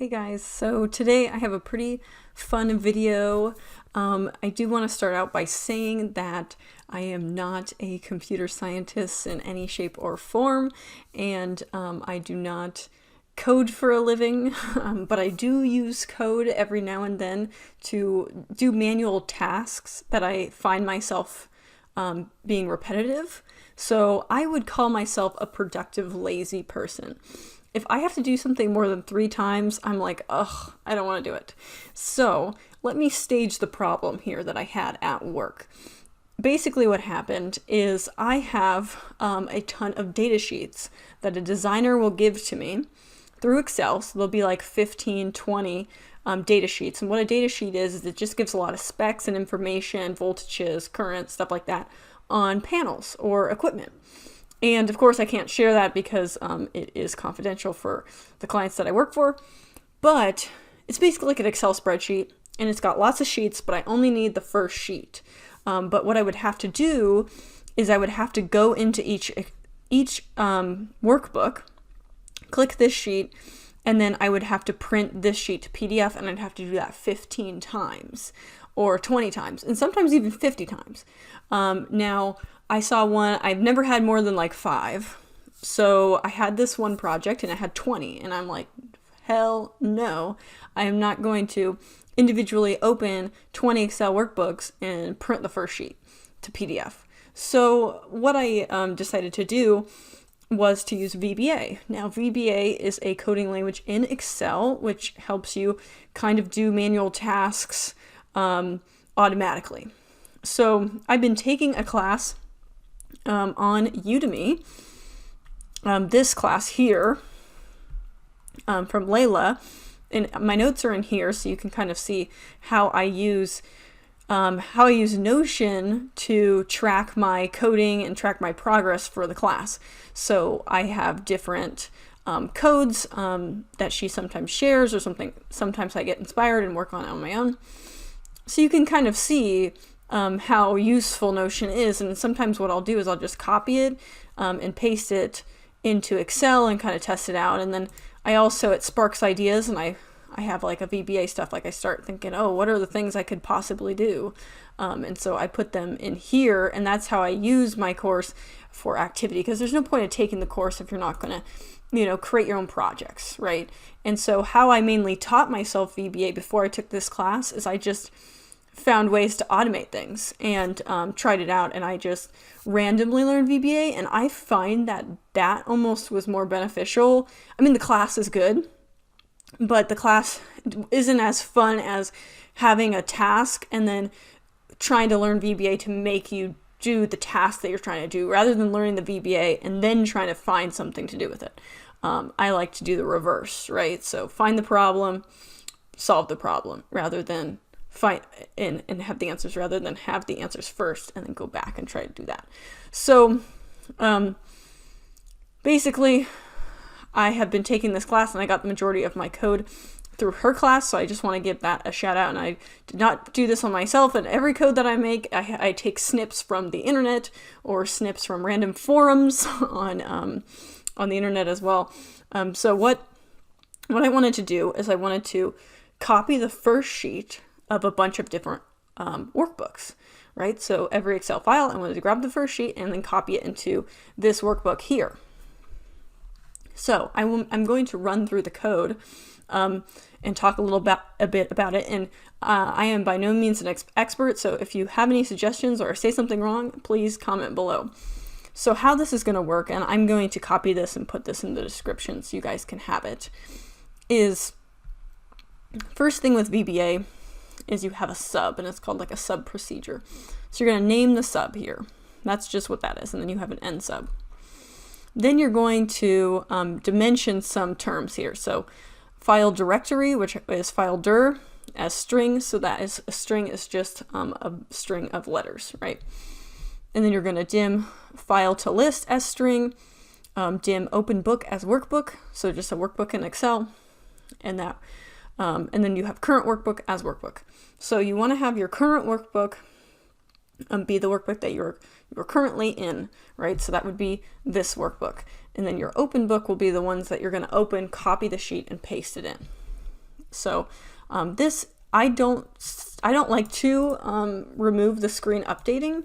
Hey guys, so today I have a pretty fun video. I do want to start out by saying that I am not a computer scientist in any shape or form, and I do not code for a living, but I do use code every now and then to do manual tasks that I find myself being repetitive. So I would call myself a productive, lazy person. If I have to do something more than 3 times, I'm like, ugh, I don't want to do it. So let me stage the problem here that I had at work. Basically what happened is I have a ton of data sheets that a designer will give to me through Excel. So there'll be like 15, 20 data sheets. And what a data sheet is it just gives a lot of specs and information, voltages, current, stuff like that on panels or equipment. And of course I can't share that because it is confidential for the clients that I work for, but it's basically like an Excel spreadsheet and it's got lots of sheets, but I only need the first sheet. But what I would have to do is I would have to go into each workbook, click this sheet, and then I would have to print this sheet to PDF, and I'd have to do that 15 times or 20 times, and sometimes even 50 times. Now, I saw one, I've never had more than like 5. So I had this one project and I had 20, and I'm like, hell no, I am not going to individually open 20 Excel workbooks and print the first sheet to PDF. So what I decided to do was to use VBA. Now VBA is a coding language in Excel, which helps you kind of do manual tasks automatically. So I've been taking a class on Udemy, this class here from Layla, and my notes are in here so you can kind of see how I use Notion to track my coding and track my progress for the class. So I have different codes that she sometimes shares, or sometimes I get inspired and work on my own. So you can kind of see how useful Notion is, and sometimes what I'll do is I'll just copy it and paste it into Excel and kind of test it out. And then I also, it sparks ideas, and I have like a VBA stuff, like I start thinking, oh, what are the things I could possibly do? And so I put them in here, and that's how I use my course for activity, because there's no point of taking the course if you're not going to, create your own projects, right? And so how I mainly taught myself VBA before I took this class is I just found ways to automate things and tried it out, and I just randomly learned VBA, and I find that almost was more beneficial. I mean, the class is good, but the class isn't as fun as having a task and then trying to learn VBA to make you do the task that you're trying to do, rather than learning the VBA and then trying to find something to do with it. I like to do the reverse, right? So find the problem, solve the problem, rather than find and have the answers, rather than have the answers first and then go back and try to do that. So basically I have been taking this class, and I got the majority of my code through her class, so I just want to give that a shout out. And I did not do this on myself, and every code that I make, I take snips from the internet or snips from random forums on the internet as well. So what I wanted to do is I wanted to copy the first sheet of a bunch of different workbooks, right? So every Excel file, I wanted to grab the first sheet and then copy it into this workbook here. So I'm going to run through the code and talk a bit about it. And I am by no means an expert, so if you have any suggestions or say something wrong, please comment below. So how this is going to work, and I'm going to copy this and put this in the description so you guys can have it, is first thing with VBA is you have a sub, and it's called like a sub procedure. So you're going to name the sub here. That's just what that is. And then you have an end sub. Then you're going to dimension some terms here. So file directory, which is FileDir as String. So that is, a string is just a string of letters, right? And then you're going to dim FiletoList as String, dim OpenBook as Workbook. So just a workbook in Excel, and that. And then you have CurrentWorkbook as Workbook. So you want to have your current workbook be the workbook that you're currently in, right? So that would be this workbook. And then your open book will be the ones that you're going to open, copy the sheet, and paste it in. So this, I don't like to remove the screen updating.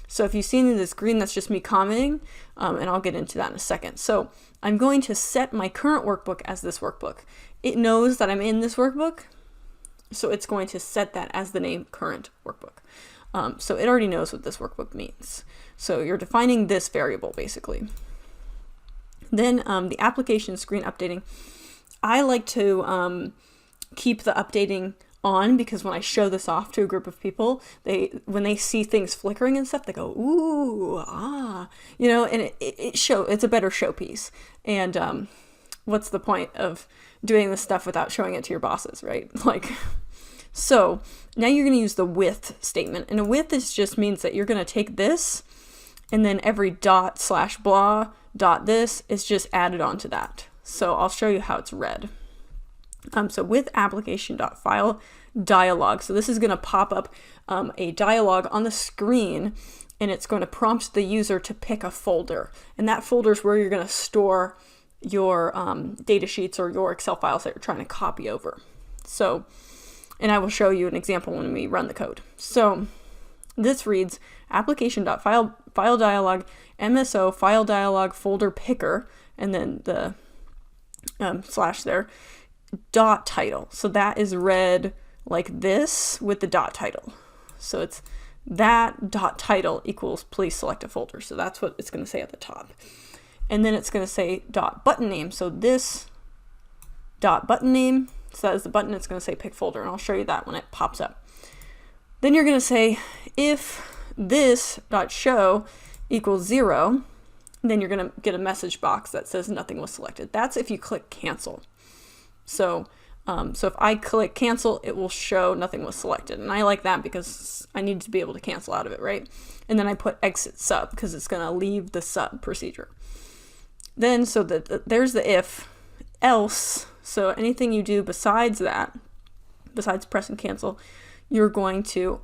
So if you see any of this green, that's just me commenting, and I'll get into that in a second. So I'm going to set my current workbook as this workbook. It knows that I'm in this workbook, so it's going to set that as the name current workbook. So it already knows what this workbook means. So you're defining this variable basically. Then the application screen updating, I like to keep the updating on, because when I show this off to a group of people, when they see things flickering and stuff, they go, ooh, ah, you know, and it's a better showpiece. And what's the point of doing this stuff without showing it to your bosses, right? Like, so now you're going to use the with statement, and a with just means that you're going to take this, and then every dot slash blah dot this is just added onto that. So I'll show you how it's read. So with Application.FileDialog, so this is going to pop up a dialog on the screen, and it's going to prompt the user to pick a folder, and that folder is where you're going to store your data sheets or your Excel files that you're trying to copy over. So, and I will show you an example when we run the code. So this reads Application.FileDialog msoFileDialogFolderPicker, and then the slash there, dot title. So that is read like this with the dot title. So it's that dot title equals please select a folder. So that's what it's going to say at the top. And then it's going to say dot button name. So this dot button name, so that is the button, it's going to say pick folder, and I'll show you that when it pops up. Then you're going to say if this dot show equals 0, then you're going to get a message box that says nothing was selected. That's if you click cancel. So if I click cancel, it will show nothing was selected. And I like that because I need to be able to cancel out of it, right? And then I put exit sub because it's going to leave the sub procedure. Then, so there's the if, else. So anything you do besides that, besides press and cancel, you're going to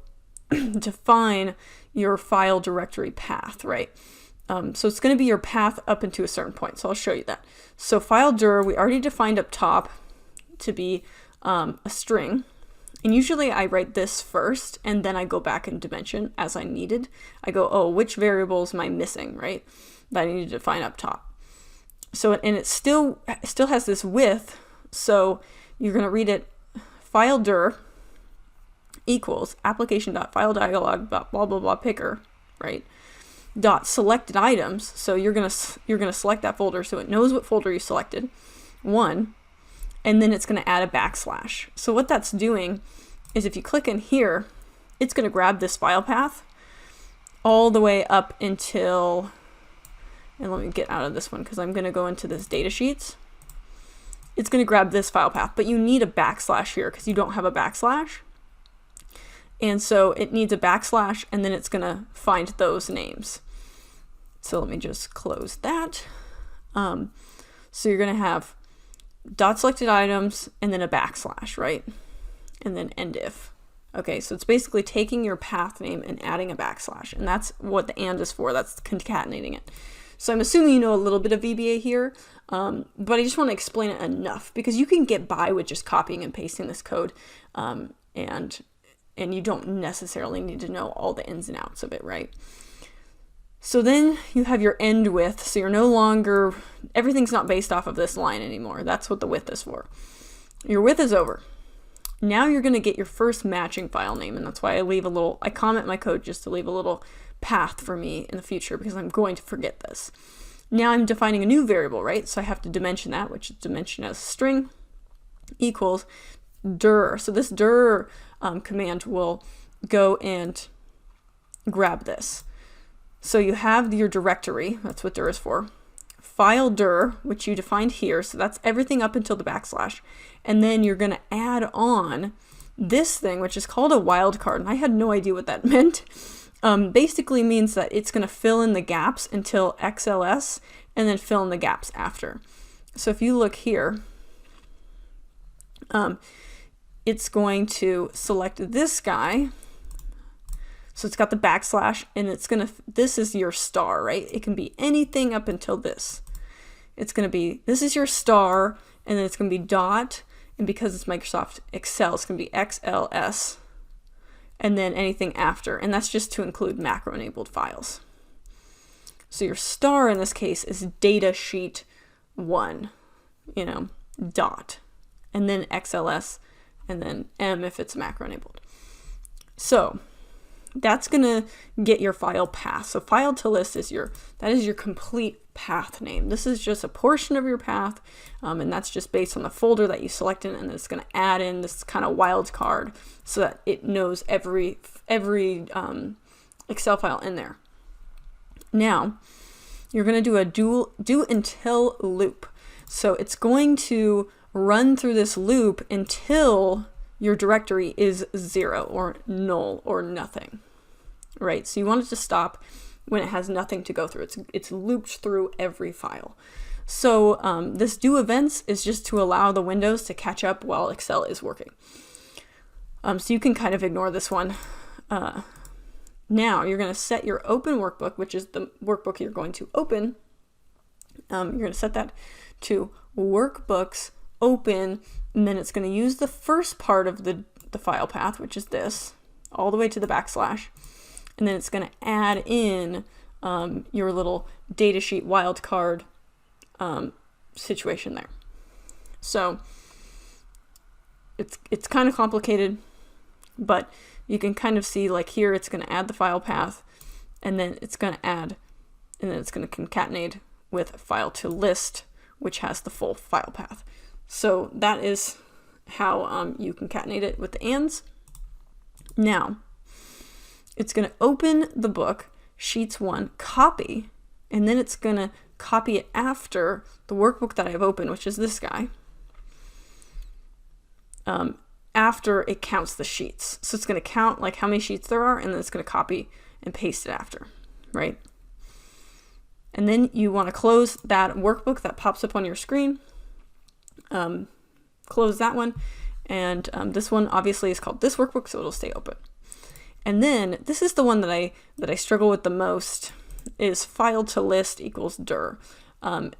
define your file directory path, right? So it's going to be your path up into a certain point. So I'll show you that. So FileDir, we already defined up top to be a string. And usually I write this first, and then I go back and dimension as I needed. I go, oh, which variables am I missing, right? That I need to define up top. So, and it still has this with, so you're going to read it, FileDir equals Application.FileDialog blah blah blah picker, right? Dot selected items. So you're gonna select that folder, so it knows what folder you selected. 1, and then it's gonna add a backslash. So what that's doing is if you click in here, it's gonna grab this file path all the way up until, and let me get out of this one because I'm gonna go into this data sheets. It's gonna grab this file path, but you need a backslash here because you don't have a backslash. And so it needs a backslash, and then it's gonna find those names. So let me just close that. So you're gonna have dot selected items and then a backslash, right? And then end if. Okay, so it's basically taking your path name and adding a backslash, and that's what the and is for. That's concatenating it. So I'm assuming you know a little bit of VBA here, but I just want to explain it enough because you can get by with just copying and pasting this code, and you don't necessarily need to know all the ins and outs of it, right? So then you have your end with, so you're no longer, everything's not based off of this line anymore. That's what the with is for. Your with is over. Now you're going to get your first matching file name, and that's why I comment my code just to leave a little path for me in the future because I'm going to forget this. Now I'm defining a new variable, right? So I have to dimension that, which is dimension as string equals dir. So this dir command will go and grab this. So you have your directory, that's what dir is for, FileDir, which you defined here, so that's everything up until the backslash, and then you're going to add on this thing, which is called a wildcard, and I had no idea what that meant. Basically means that it's going to fill in the gaps until XLS, and then fill in the gaps after. So if you look here, it's going to select this guy. So it's got the backslash, and it's going to, this is your star, right? It can be anything up until this. It's going to be, this is your star, and then it's going to be dot, And because it's Microsoft Excel, it's going to be XLS, and then anything after. And that's just to include macro-enabled files. So your star in this case is datasheet 1, dot, and then XLS, and then M if it's macro-enabled. So that's going to get your file path. So FileToList is your complete path name. This is just a portion of your path, and that's just based on the folder that you selected, and it's going to add in this kind of wild card so that it knows every Excel file in there. Now, you're going to do a do until loop. So it's going to run through this loop until your directory is 0 or null or nothing, right? So you want it to stop when it has nothing to go through. It's looped through every file. So this DoEvents is just to allow the windows to catch up while Excel is working. So you can kind of ignore this one. Now you're going to set your open workbook, which is the workbook you're going to open. You're going to set that to Workbooks.Open, and then it's going to use the first part of the file path, which is this, all the way to the backslash, and then it's going to add in your little datasheet wildcard situation there. So it's kind of complicated, but you can kind of see, like here, it's going to add the file path, and then it's going to add, and then it's going to concatenate with FileToList, which has the full file path. So that is how you concatenate it with the ands. Now, it's going to open the book, Sheets 1, copy, and then it's going to copy it after the workbook that I've opened, which is this guy, after it counts the sheets. So it's going to count like how many sheets there are, and then it's going to copy and paste it after, right? And then you want to close that workbook that pops up on your screen. Close that one, and this one obviously is called ThisWorkbook, so it'll stay open. And then this is the one that I struggle with the most, is FileToList equals dir.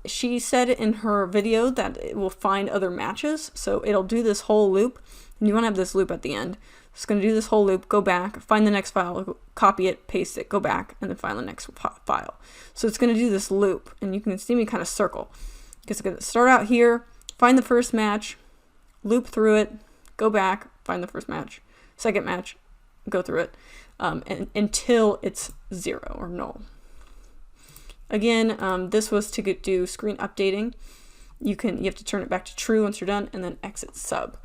She said in her video that it will find other matches, so it'll do this whole loop, and you want to have this loop at the end. It's going to do this whole loop, go back, find the next file, copy it, paste it, go back, and then find the next file. So it's going to do this loop, and you can see me kind of circle, because it's going to start out here, find the first match, loop through it, go back, find the first match, second match, go through it, and until it's 0 or null. Again, this was to do screen updating. You have to turn it back to true once you're done, and then exit sub.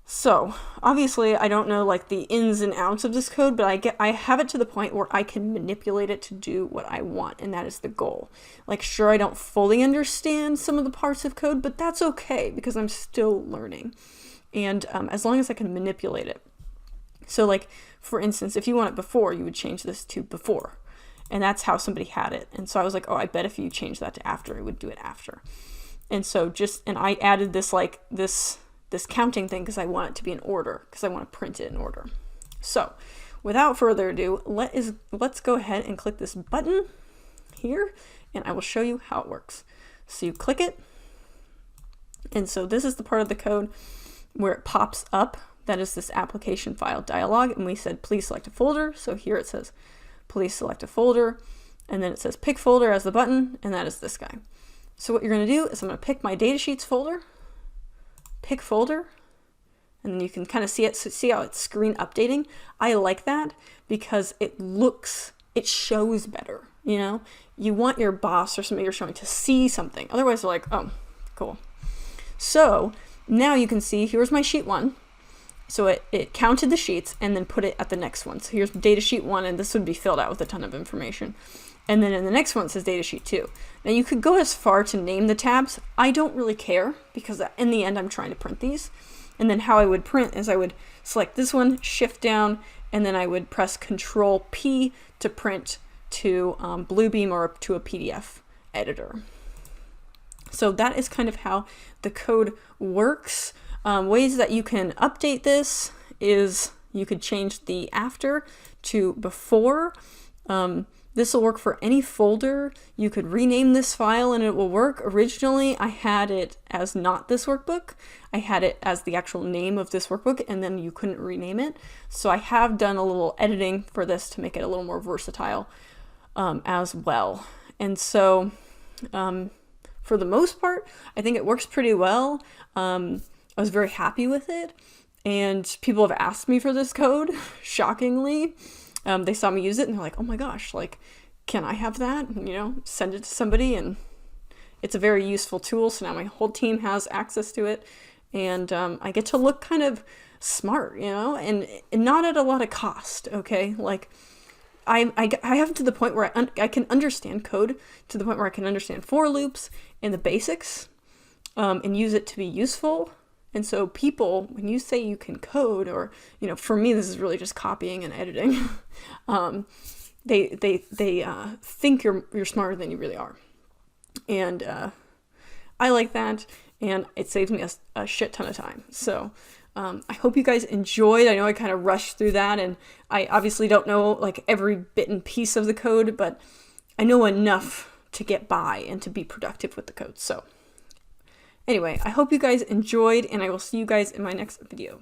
So obviously I don't know like the ins and outs of this code, but I have it to the point where I can manipulate it to do what I want, and that is the goal. Like, sure, I don't fully understand some of the parts of code, but that's okay because I'm still learning. And as long as I can manipulate it. So like, for instance, if you want it before, you would change this to before. And that's how somebody had it. And so I was like, oh, I bet if you change that to after, it would do it after. And so and I added this like this counting thing because I want it to be in order, because I want to print it in order. So without further ado, let's go ahead and click this button here, and I will show you how it works. So you click it, and so this is the part of the code where it pops up. That is this Application.FileDialog, and we said please select a folder. So here it says please select a folder, and then it says pick folder as the button, and that is this guy. So what you're going to do is I'm going to pick my datasheets folder, pick folder, and then you can kind of see how it's screen updating. I like that because it shows better. You want your boss or somebody you're showing to see something. Otherwise they're like, oh, cool. So now you can see, here's my sheet 1. So it counted the sheets and then put it at the next one. So here's data sheet 1, and this would be filled out with a ton of information. And then in the next one it says data sheet 2. Now you could go as far to name the tabs. I don't really care because in the end I'm trying to print these. And then how I would print is I would select this one, shift down, and then I would press Control P to print to Bluebeam or to a PDF editor. So that is kind of how the code works. Ways that you can update this is you could change the after to before. This will work for any folder. You could rename this file and it will work. Originally, I had it as not this workbook. I had it as the actual name of this workbook, and then you couldn't rename it. So I have done a little editing for this to make it a little more versatile as well. And so for the most part, I think it works pretty well. I was very happy with it, and people have asked me for this code, shockingly. They saw me use it and they're like, oh my gosh, like, can I have that? And, you know, send it to somebody, and it's a very useful tool. So now my whole team has access to it, and I get to look kind of smart, you know, and not at a lot of cost. Okay. Like I have to the point where I can understand code to the point where I can understand for loops and the basics, and use it to be useful. And so people, when you say you can code, or, you know, for me, this is really just copying and editing, they think you're smarter than you really are. And I like that, and it saves me a shit ton of time. So I hope you guys enjoyed. I know I kind of rushed through that, and I obviously don't know like every bit and piece of the code, but I know enough to get by and to be productive with the code. So anyway, I hope you guys enjoyed, and I will see you guys in my next video.